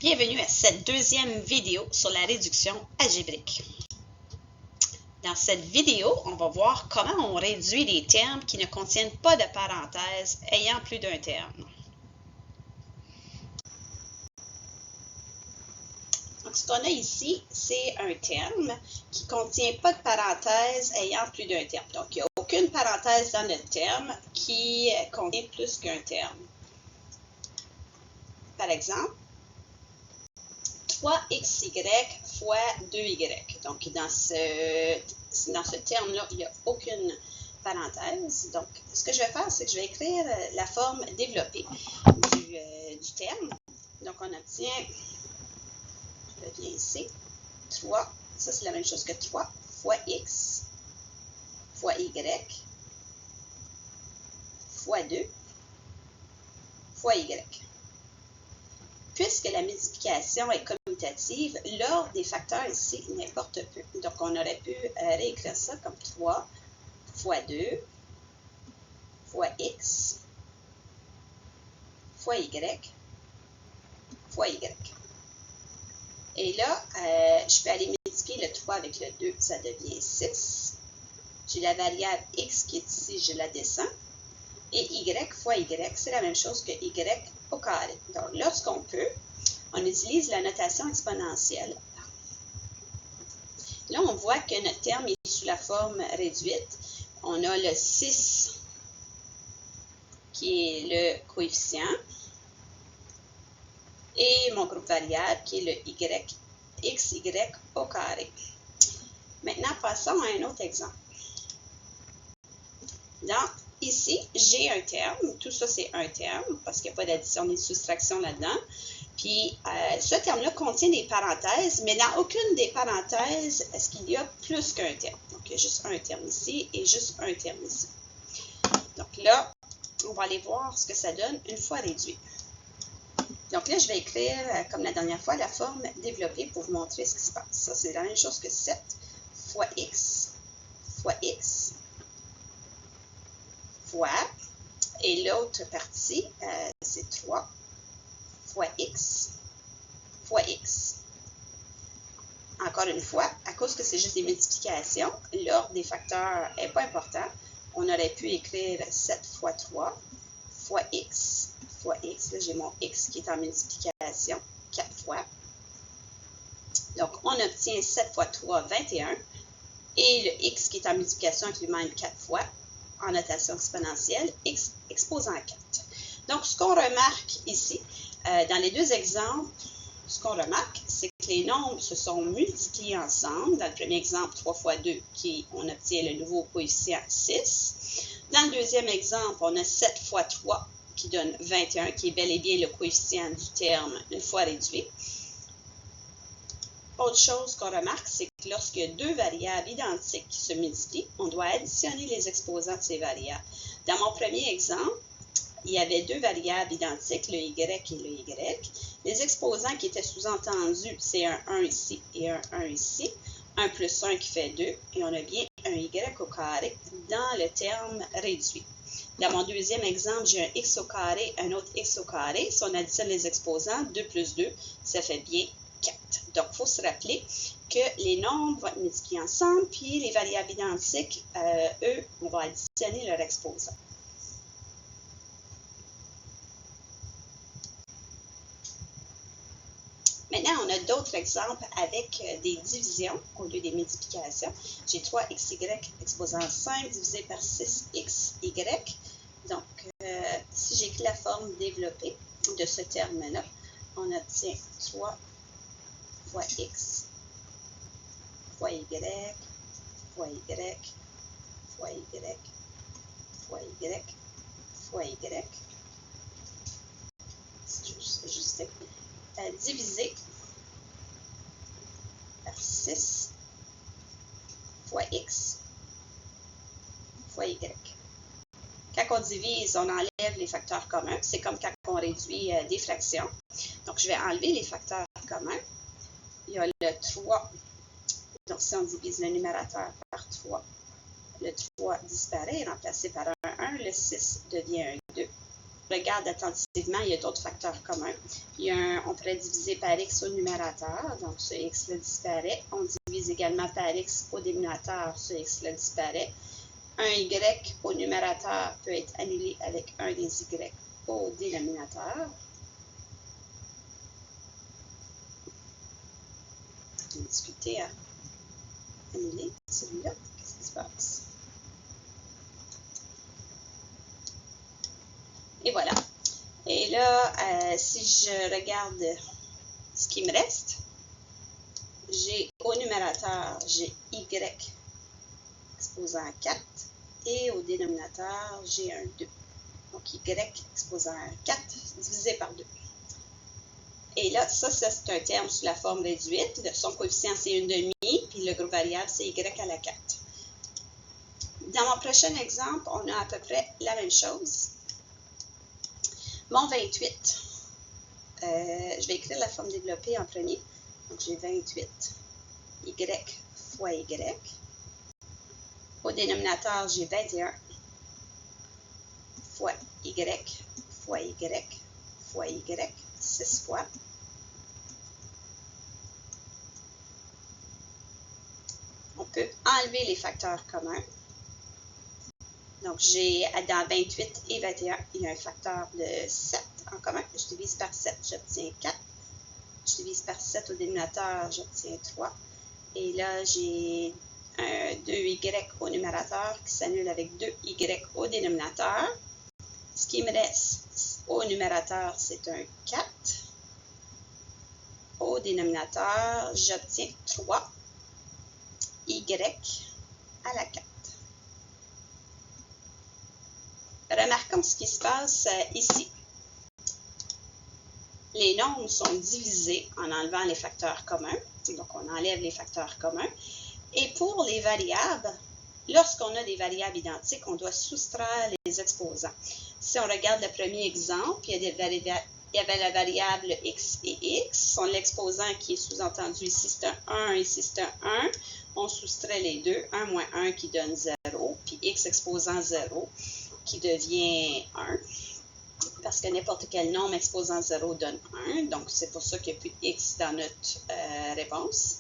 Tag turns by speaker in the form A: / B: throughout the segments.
A: Bienvenue à cette deuxième vidéo sur la réduction algébrique. Dans cette vidéo, on va voir comment on réduit les termes qui ne contiennent pas de parenthèses ayant plus d'un terme. Donc, ce qu'on a ici, c'est un terme qui ne contient pas de parenthèse ayant plus d'un terme. Donc, il n'y a aucune parenthèse dans notre terme qui contient plus qu'un terme. Par exemple, 3xy fois 2y. Donc, dans ce terme-là, il n'y a aucune parenthèse. Donc, ce que je vais faire, c'est que je vais écrire la forme développée du terme. Donc, on obtient, je reviens ici, 3, ça c'est la même chose que 3 fois x fois y fois 2 fois y. Puisque la multiplication est commutative, l'ordre des facteurs ici n'importe peu. Donc, on aurait pu réécrire ça comme 3 fois 2 fois x fois y fois y. Et là, je peux aller multiplier le 3 avec le 2, ça devient 6. J'ai la variable x qui est ici, je la descends. Et y fois y, c'est la même chose que y au carré. Donc, lorsqu'on peut, on utilise la notation exponentielle. Là, on voit que notre terme est sous la forme réduite. On a le 6 qui est le coefficient et mon groupe variable qui est le xy au carré. Maintenant, passons à un autre exemple. Ici, j'ai un terme. Tout ça, c'est un terme parce qu'il n'y a pas d'addition ni de soustraction là-dedans. Puis, ce terme-là contient des parenthèses, mais dans aucune des parenthèses, est-ce qu'il y a plus qu'un terme? Donc, il y a juste un terme ici et juste un terme ici. Donc là, on va aller voir ce que ça donne une fois réduit. Donc là, je vais écrire, comme la dernière fois, la forme développée pour vous montrer ce qui se passe. Ça, c'est la même chose que 7 fois x, fois, et l'autre partie, c'est 3 fois x, fois x. Encore une fois, à cause que c'est juste des multiplications, l'ordre des facteurs n'est pas important. On aurait pu écrire 7 fois 3 fois x. Là, j'ai mon x qui est en multiplication 4 fois. Donc, on obtient 7 fois 3, 21. Et le x qui est en multiplication avec lui-même 4 fois, en notation exponentielle, x exposant 4. Donc, ce qu'on remarque ici, dans les deux exemples, ce qu'on remarque, c'est que les nombres se sont multipliés ensemble. Dans le premier exemple, 3 fois 2, on obtient le nouveau coefficient 6. Dans le deuxième exemple, on a 7 fois 3, qui donne 21, qui est bel et bien le coefficient du terme une fois réduit. Autre chose qu'on remarque, c'est que lorsqu'il y a deux variables identiques qui se multiplient, on doit additionner les exposants de ces variables. Dans mon premier exemple, il y avait deux variables identiques, le y et le y. Les exposants qui étaient sous-entendus, c'est un 1 ici et un 1 ici. 1 plus 1 qui fait 2, et on a bien un y au carré dans le terme réduit. Dans mon deuxième exemple, j'ai un x au carré, un autre x au carré. Si on additionne les exposants, 2 plus 2, ça fait bien 4. Donc, il faut se rappeler que les nombres vont être multipliés ensemble, puis les variables identiques, eux, on va additionner leur exposant. Maintenant, on a d'autres exemples avec des divisions au lieu des multiplications. J'ai 3xy exposant 5 divisé par 6xy. Donc, si j'écris la forme développée de ce terme-là, on obtient 3 fois x fois y fois y fois y fois y fois y. C'est juste divisé par 6 fois x fois y. Quand on divise, on enlève les facteurs communs. C'est comme quand on réduit des fractions. Donc, je vais enlever les facteurs communs. Il y a le 3. Donc, si on divise le numérateur par 3, le 3 disparaît, remplacé par un 1. Le 6 devient un 2. regarde attentivement, il y a d'autres facteurs communs. On pourrait diviser par x au numérateur, donc ce x-là disparaît. On divise également par x au dénominateur, ce x-là disparaît. Un y au numérateur peut être annulé avec un des y au dénominateur. J'ai discuté à annuler celui-là. Qu'est-ce qui se passe? Et voilà. Et là, si je regarde ce qui me reste, j'ai au numérateur, j'ai y exposant à 4 et au dénominateur, j'ai un 2. Donc, y exposant à 4 divisé par 2. Et là, ça c'est un terme sous la forme réduite. Son coefficient, c'est une demi, puis le groupe variable, c'est y à la 4. Dans mon prochain exemple, on a à peu près la même chose. Mon 28, je vais écrire la forme développée en premier. Donc, j'ai 28 y fois y. Au dénominateur, j'ai 21 fois y fois y fois y, 6 fois. On peut enlever les facteurs communs. Donc, j'ai dans 28 et 21, il y a un facteur de 7 en commun. Je divise par 7, j'obtiens 4. Je divise par 7 au dénominateur, j'obtiens 3. Et là, j'ai un 2y au numérateur qui s'annule avec 2y au dénominateur. Ce qui me reste au numérateur, c'est un 4. Au dénominateur, j'obtiens 3 y à la 4. Remarquons ce qui se passe ici. Les nombres sont divisés en enlevant les facteurs communs. Donc, on enlève les facteurs communs. Et pour les variables, lorsqu'on a des variables identiques, on doit soustraire les exposants. Si on regarde le premier exemple, il y avait la variable x et x. Son l'exposant qui est sous-entendu ici, c'est un 1, ici c'est un 1. On soustrait les deux, 1 moins 1 qui donne 0, puis x exposant 0 qui devient 1. Parce que n'importe quel nombre exposant 0 donne 1. Donc, c'est pour ça qu'il n'y a plus de x dans notre réponse.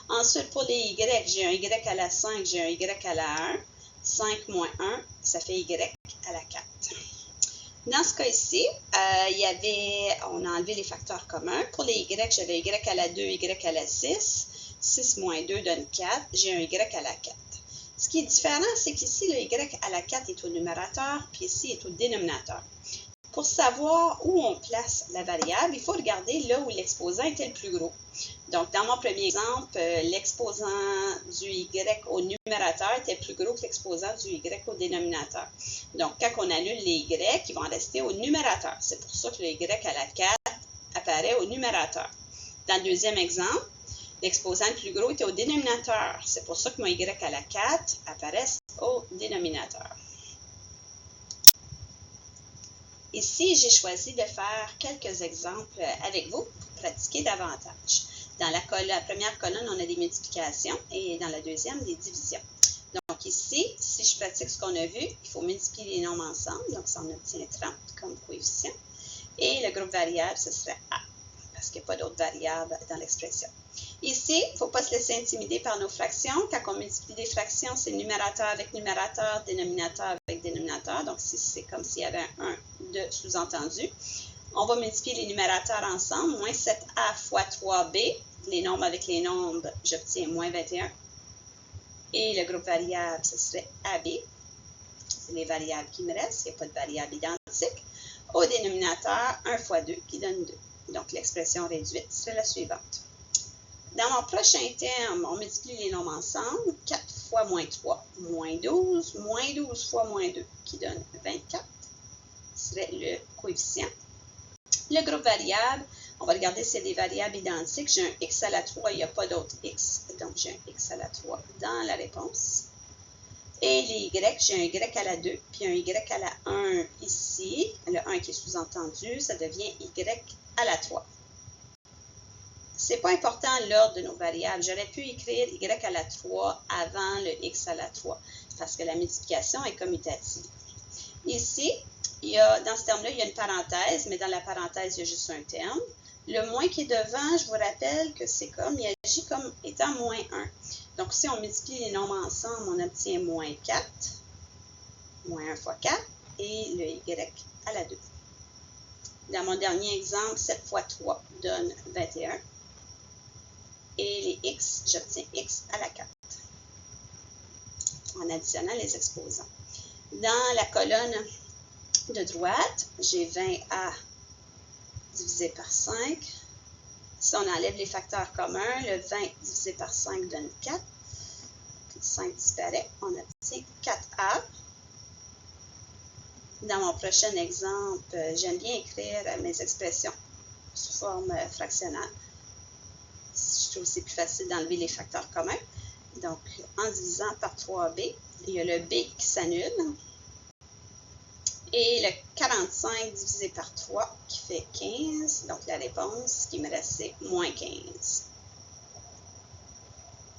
A: Ensuite, pour les y, j'ai un y à la 5, j'ai un y à la 1. 5 moins 1, ça fait y à la 4. Dans ce cas ici, on a enlevé les facteurs communs. Pour les y, j'avais y à la 2, y à la 6. 6 moins 2 donne 4. J'ai un y à la 4. Ce qui est différent, c'est qu'ici, le y à la 4 est au numérateur, puis ici est au dénominateur. Pour savoir où on place la variable, il faut regarder là où l'exposant était le plus gros. Donc, dans mon premier exemple, l'exposant du y au numérateur était plus gros que l'exposant du y au dénominateur. Donc, quand on annule les y, ils vont rester au numérateur. C'est pour ça que le y à la 4 apparaît au numérateur. Dans le deuxième exemple, l'exposant le plus gros était au dénominateur. C'est pour ça que mon y à la 4 apparaît au dénominateur. Ici, j'ai choisi de faire quelques exemples avec vous pour pratiquer davantage. Dans la première colonne, on a des multiplications et dans la deuxième, des divisions. Donc ici, si je pratique ce qu'on a vu, il faut multiplier les nombres ensemble. Donc, ça en obtient 30 comme coefficient. Et le groupe variable, ce serait A, parce qu'il n'y a pas d'autres variables dans l'expression. Ici, il ne faut pas se laisser intimider par nos fractions. Quand on multiplie des fractions, c'est numérateur avec numérateur, dénominateur avec dénominateur. Donc, c'est comme s'il y avait un 1 de sous-entendu. On va multiplier les numérateurs ensemble. Moins 7a fois 3b. Les nombres avec les nombres, j'obtiens moins 21. Et le groupe variable, ce serait AB. C'est les variables qui me restent. Il n'y a pas de variables identiques. Au dénominateur, 1 fois 2 qui donne 2. Donc, l'expression réduite serait la suivante. Dans mon prochain terme, on multiplie les nombres ensemble. 4 fois moins 3, moins 12. Moins 12 fois moins 2, qui donne 24. Ce serait le coefficient. Le groupe variable, on va regarder s'il y a des variables identiques. J'ai un x à la 3, il n'y a pas d'autre x. Donc, j'ai un x à la 3 dans la réponse. Et les y, j'ai un y à la 2, puis un y à la 1 ici. Le 1 qui est sous-entendu, ça devient y à la 3. Ce n'est pas important l'ordre de nos variables. J'aurais pu écrire y à la 3 avant le x à la 3 parce que la multiplication est commutative. Ici, dans ce terme-là, il y a une parenthèse, mais dans la parenthèse, il y a juste un terme. Le moins qui est devant, je vous rappelle que c'est comme, il agit comme étant moins 1. Donc, si on multiplie les nombres ensemble, on obtient moins 4, moins 1 fois 4, et le y à la 2. Dans mon dernier exemple, 7 fois 3 donne 21. Et les x, j'obtiens x à la 4. En additionnant les exposants. Dans la colonne de droite, j'ai 20a divisé par 5. Si on enlève les facteurs communs, le 20 divisé par 5 donne 4. 5 disparaît, on obtient 4a. Dans mon prochain exemple, j'aime bien écrire mes expressions sous forme fractionnelle. Je trouve que c'est plus facile d'enlever les facteurs communs. Donc, en divisant par 3b, il y a le b qui s'annule. Et le 45 divisé par 3 qui fait 15. Donc, la réponse qui me reste, c'est moins 15.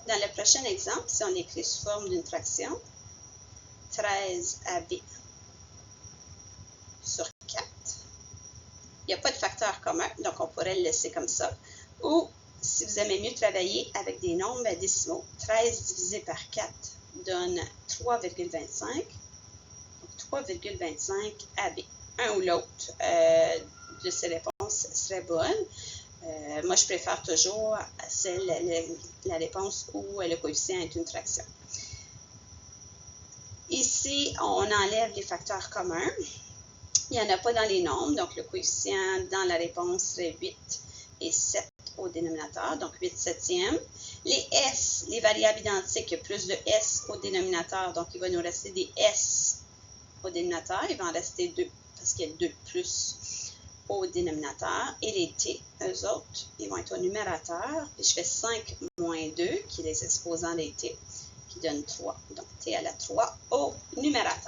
A: Dans le prochain exemple, si on écrit sous forme d'une fraction, 13ab sur 4. Il n'y a pas de facteur commun, donc on pourrait le laisser comme ça. Ou, si vous aimez mieux travailler avec des nombres décimaux, 13 divisé par 4 donne 3,25. 3,25 AB. Un ou l'autre de ces réponses serait bonne. Moi, je préfère toujours la réponse où le coefficient est une fraction. Ici, on enlève les facteurs communs. Il n'y en a pas dans les nombres, donc le coefficient dans la réponse serait 8 et 7 au dénominateur, donc 8 septièmes. Les S, les variables identiques, il y a plus de S au dénominateur, donc il va nous rester des S au dénominateur, il va en rester 2 parce qu'il y a 2 plus au dénominateur. Et les t, eux autres, ils vont être au numérateur. Puis je fais 5 moins 2, qui est les exposants des t, qui donne 3. Donc t à la 3 au numérateur.